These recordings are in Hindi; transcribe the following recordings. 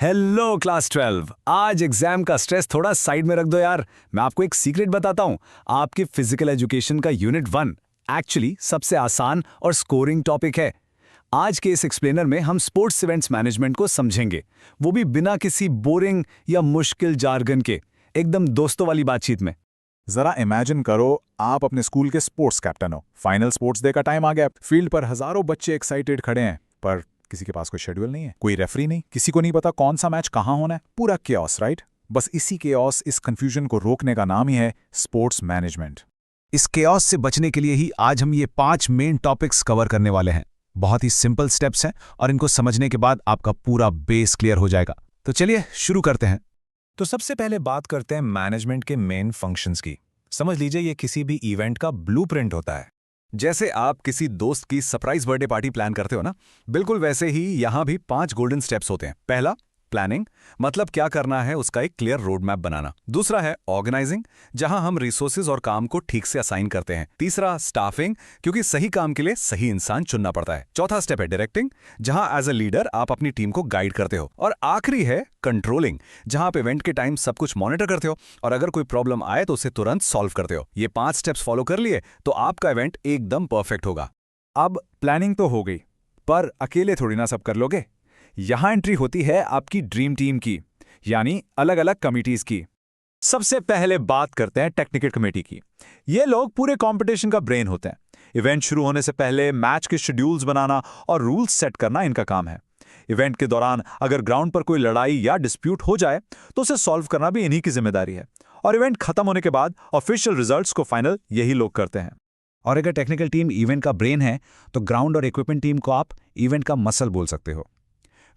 Hello class 12। आज एग्जाम का स्ट्रेस थोड़ा साइड में रख दो यार। मैं आपको एक सीक्रेट बताता हूं। आपकी फिजिकल एजुकेशन का यूनिट 1 एक्चुअली सबसे आसान और स्कोरिंग टॉपिक है। आज के इस एक्सप्लेनर में हम स्पोर्ट्स इवेंट्स मैनेजमेंट को समझेंगे, वो भी बिना किसी बोरिंग या मुश्किल जार्गन के, एकदम दोस्तों वाली बातचीत में। जरा इमेजिन करो, आप अपने स्कूल के स्पोर्ट्स कैप्टन हो। फाइनल स्पोर्ट्स डे का टाइम आ गया। फील्ड पर हजारों बच्चे एक्साइटेड खड़े हैं, पर किसी के पास कोई शेड्यूल नहीं है, कोई रेफरी नहीं, किसी को नहीं पता कौन सा मैच कहां होना है। पूरा केओस, राइट? बस इसी केओस, इस कंफ्यूजन को रोकने का नाम ही है स्पोर्ट्स मैनेजमेंट। इस केओस से बचने के लिए ही आज हम ये 5 मेन टॉपिक्स कवर करने वाले हैं। बहुत ही सिंपल स्टेप्स हैं और इनको समझने के बाद आपका पूरा बेस क्लियर हो जाएगा। तो चलिए शुरू करते हैं। तो सबसे पहले बात करते हैं मैनेजमेंट के मेन फंक्शंस की। समझ लीजिए ये किसी भी इवेंट का ब्लूप्रिंट होता है। जैसे आप किसी दोस्त की सरप्राइज बर्थडे पार्टी प्लान करते हो ना, बिल्कुल वैसे ही यहां भी 5 गोल्डन स्टेप्स होते हैं। पहला, प्लानिंग, मतलब क्या करना है उसका एक क्लियर रोड मैप बनाना। दूसरा है ऑर्गेनाइजिंग, जहां हम रिसोर्सेज और काम को ठीक से असाइन करते हैं। तीसरा, स्टाफिंग, क्योंकि सही काम के लिए सही इंसान चुनना पड़ता है। चौथा स्टेप है डायरेक्टिंग, जहां एज अ लीडर आप अपनी टीम को गाइड करते हो। और आखिरी है कंट्रोलिंग, जहां आप इवेंट के टाइम सब कुछ मॉनिटर करते हो और अगर कोई प्रॉब्लम आए तो उसे तुरंत सॉल्व करते हो। ये 5 स्टेप्स फॉलो कर लिए तो आपका इवेंट एकदम परफेक्ट होगा। अब प्लानिंग तो हो गई, पर अकेले थोड़ी ना सब कर लोगे। यहां एंट्री होती है आपकी ड्रीम टीम की, यानी अलग अलग कमिटीज की। सबसे पहले बात करते हैं टेक्निकल कमेटी की। ये लोग पूरे कंपटीशन का ब्रेन होते हैं। इवेंट शुरू होने से पहले मैच के शेड्यूल्स बनाना और रूल्स सेट करना इनका काम है। इवेंट के दौरान अगर ग्राउंड पर कोई लड़ाई या डिस्प्यूट हो जाए तो उसे सॉल्व करना भी इन्हीं की जिम्मेदारी है। और इवेंट खत्म होने के बाद ऑफिशियल रिजल्ट्स को फाइनल यही लोग करते हैं। और अगर टेक्निकल टीम इवेंट का ब्रेन है तो ग्राउंड और इक्विपमेंट टीम को आप इवेंट का मसल बोल सकते हो।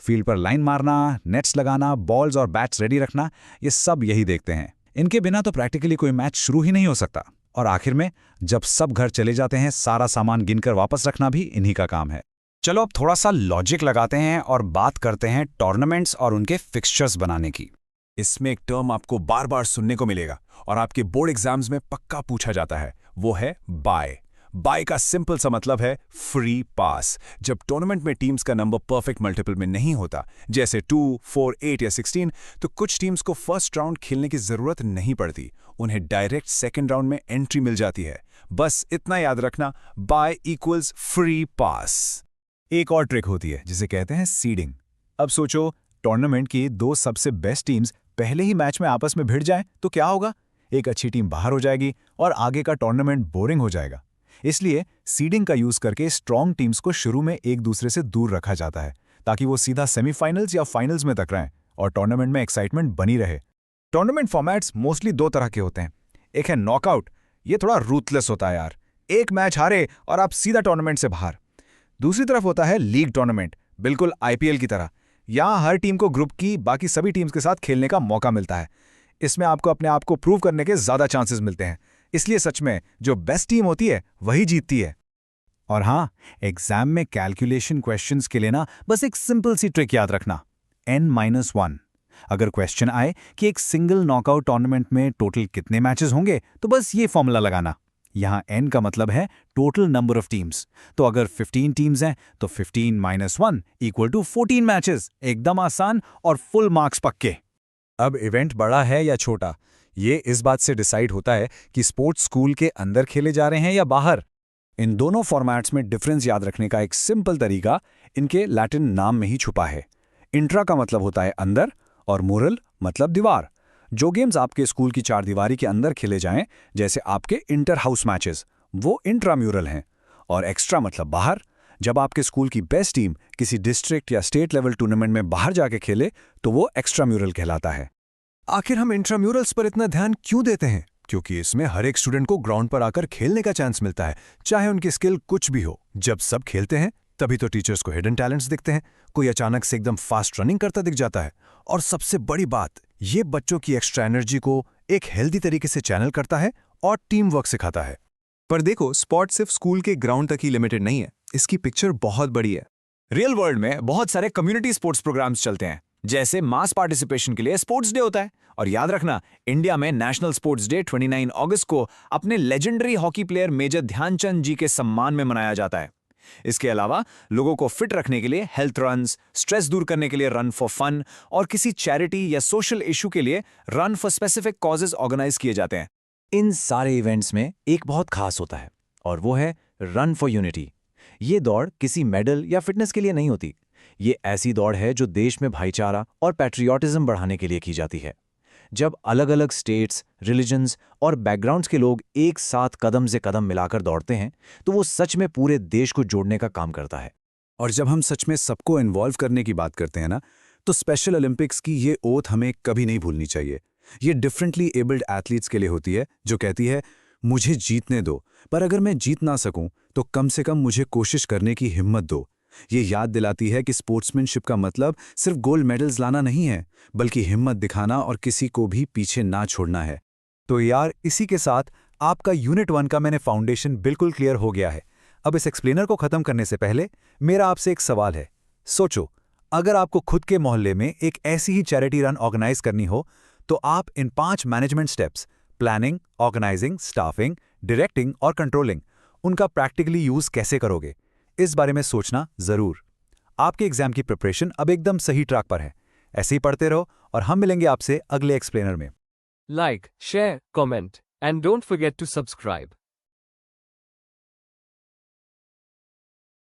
फील्ड पर लाइन मारना, नेट्स लगाना, बॉल्स और बैट्स रेडी रखना, ये सब यही देखते हैं। इनके बिना तो प्रैक्टिकली कोई मैच शुरू ही नहीं हो सकता। और आखिर में जब सब घर चले जाते हैं, सारा सामान गिनकर वापस रखना भी इन्हीं का काम है। चलो अब थोड़ा सा लॉजिक लगाते हैं और बात करते हैं टूर्नामेंट्स और उनके फिक्सचर्स बनाने की। इसमें एक टर्म आपको बार बार सुनने को मिलेगा और आपके बोर्ड एग्जाम्स में पक्का पूछा जाता है, वो है बाय। बाय का सिंपल सा मतलब है फ्री पास। जब टूर्नामेंट में टीम्स का नंबर परफेक्ट मल्टीपल में नहीं होता, जैसे 2, 4, 8 या 16, तो कुछ टीम्स को फर्स्ट राउंड खेलने की जरूरत नहीं पड़ती। उन्हें डायरेक्ट सेकेंड राउंड में एंट्री मिल जाती है। बस इतना याद रखना, बाय इक्वल्स फ्री पास। एक और ट्रिक होती है जिसे कहते हैं सीडिंग। अब सोचो, टूर्नामेंट की 2 सबसे बेस्ट टीम्स पहले ही मैच में आपस में भिड़ जाएं तो क्या होगा? एक अच्छी टीम बाहर हो जाएगी और आगे का टूर्नामेंट बोरिंग हो जाएगा। इसलिए सीडिंग का यूज करके स्ट्रॉन्ग टीम्स को शुरू में एक दूसरे से दूर रखा जाता है, ताकि वो सीधा सेमीफाइनल्स या फाइनल्स में टकराएं और टूर्नामेंट में एक्साइटमेंट बनी रहे। टूर्नामेंट फॉर्मेट्स मोस्टली 2 तरह के होते हैं। एक है नॉकआउट, ये थोड़ा रूथलेस होता है यार, एक मैच हारे और आप सीधा टूर्नामेंट से बाहर। दूसरी तरफ होता है लीग टूर्नामेंट, बिल्कुल आईपीएल की तरह। यहां हर टीम को ग्रुप की बाकी सभी टीम्स के साथ खेलने का मौका मिलता है। इसमें आपको अपने आप को प्रूव करने के ज्यादा चांसेस मिलते हैं। इसलिए सच में जो बेस्ट टीम होती है वही जीतती है। और हाँ, एग्जाम में कैलकुलेशन क्वेश्चंस के लिए ना बस एक सिंपल सी ट्रिक याद रखना, n-1। अगर क्वेश्चन आए कि एक सिंगल नॉकआउट टूर्नामेंट में टोटल कितने मैचेस होंगे, तो बस ये फॉर्मूला लगाना। यहां n का मतलब है टोटल नंबर ऑफ टीम्स। तो अगर 15 टीम्स हैं तो 15 - 1 = 14 मैचेस। एकदम आसान और फुल मार्क्स पक्के। अब इवेंट बड़ा है या छोटा, ये इस बात से डिसाइड होता है कि स्पोर्ट्स स्कूल के अंदर खेले जा रहे हैं या बाहर। इन दोनों फॉर्मेट्स में डिफरेंस याद रखने का एक सिंपल तरीका इनके लैटिन नाम में ही छुपा है। इंट्रा का मतलब होता है अंदर और मुरल मतलब दीवार। जो गेम्स आपके स्कूल की 4 दीवारी के अंदर खेले जाएं, जैसे आपके इंटर हाउस मैचेस, वो इंट्राम्यूरल हैं। और एक्स्ट्रा मतलब बाहर। जब आपके स्कूल की बेस्ट टीम किसी डिस्ट्रिक्ट या स्टेट लेवल टूर्नामेंट में बाहर जाके खेले तो वो एक्स्ट्राम्यूरल कहलाता है। आखिर हम इंट्राम्यूरल्स पर इतना ध्यान क्यों देते हैं? क्योंकि इसमें हर एक स्टूडेंट को ग्राउंड पर आकर खेलने का चांस मिलता है, चाहे उनकी स्किल कुछ भी हो। जब सब खेलते हैं तभी तो टीचर्स को हिडन टैलेंट्स दिखते हैं। कोई अचानक से एकदम फास्ट रनिंग करता दिख जाता है। और सबसे बड़ी बात, ये बच्चों की एक्स्ट्रा एनर्जी को एक हेल्दी तरीके से चैनल करता है और टीम वर्क सिखाता है। पर देखो, स्पोर्ट्स सिर्फ स्कूल के ग्राउंड तक ही लिमिटेड नहीं है, इसकी पिक्चर बहुत बड़ी है। रियल वर्ल्ड में बहुत सारे कम्युनिटी स्पोर्ट्स प्रोग्राम्स चलते हैं, जैसे मास पार्टिसिपेशन के लिए स्पोर्ट्स डे होता है। और याद रखना, इंडिया में नेशनल स्पोर्ट्स डे 29 अगस्त को अपने legendary hockey player major Dhyanchand ji के सम्मान में मनाया जाता है। इसके अलावा लोगों को फिट रखने के लिए हेल्थ रन्स, स्ट्रेस दूर करने के लिए रन फॉर फन और किसी चैरिटी या सोशल इशू के लिए run for specific causes organize किए जाते हैं। इन सारे इवेंट्स में एक बहुत खास होता है और वो है रन फॉर यूनिटी। ये दौड़ किसी मेडल या फिटनेस के लिए नहीं होती। ये ऐसी दौड़ है जो देश में भाईचारा और पैट्रियोटिज्म बढ़ाने के लिए की जाती है। जब अलग अलग स्टेट्स, रिलीजन्स और बैकग्राउंड्स के लोग एक साथ कदम से कदम मिलाकर दौड़ते हैं तो वो सच में पूरे देश को जोड़ने का काम करता है। और जब हम सच में सबको इन्वॉल्व करने की बात करते हैं ना, तो स्पेशल ओलंपिक्स की ये ओथ हमें कभी नहीं भूलनी चाहिए। ये डिफरेंटली एबल्ड एथलीट्स के लिए होती है, जो कहती है मुझे जीतने दो, पर अगर मैं जीत ना सकूं तो कम से कम मुझे कोशिश करने की हिम्मत दो। ये याद दिलाती है कि स्पोर्ट्समैनशिप का मतलब सिर्फ गोल्ड मेडल्स लाना नहीं है, बल्कि हिम्मत दिखाना और किसी को भी पीछे ना छोड़ना है। तो यार, इसी के साथ आपका यूनिट 1 का मैंने फाउंडेशन बिल्कुल क्लियर हो गया है। अब इस एक्सप्लेनर को खत्म करने से पहले मेरा आपसे एक सवाल है। सोचो, अगर आपको खुद के मोहल्ले में एक ऐसी ही चैरिटी रन ऑर्गेनाइज करनी हो तो आप इन 5 management steps, planning, organizing, staffing, directing और कंट्रोलिंग, उनका प्रैक्टिकली यूज कैसे करोगे, इस बारे में सोचना जरूर। आपके एग्जाम की प्रिपरेशन अब एकदम सही ट्रैक पर है। ऐसे ही पढ़ते रहो और हम मिलेंगे आपसे अगले एक्सप्लेनर में। Like, share, comment, and don't forget to subscribe.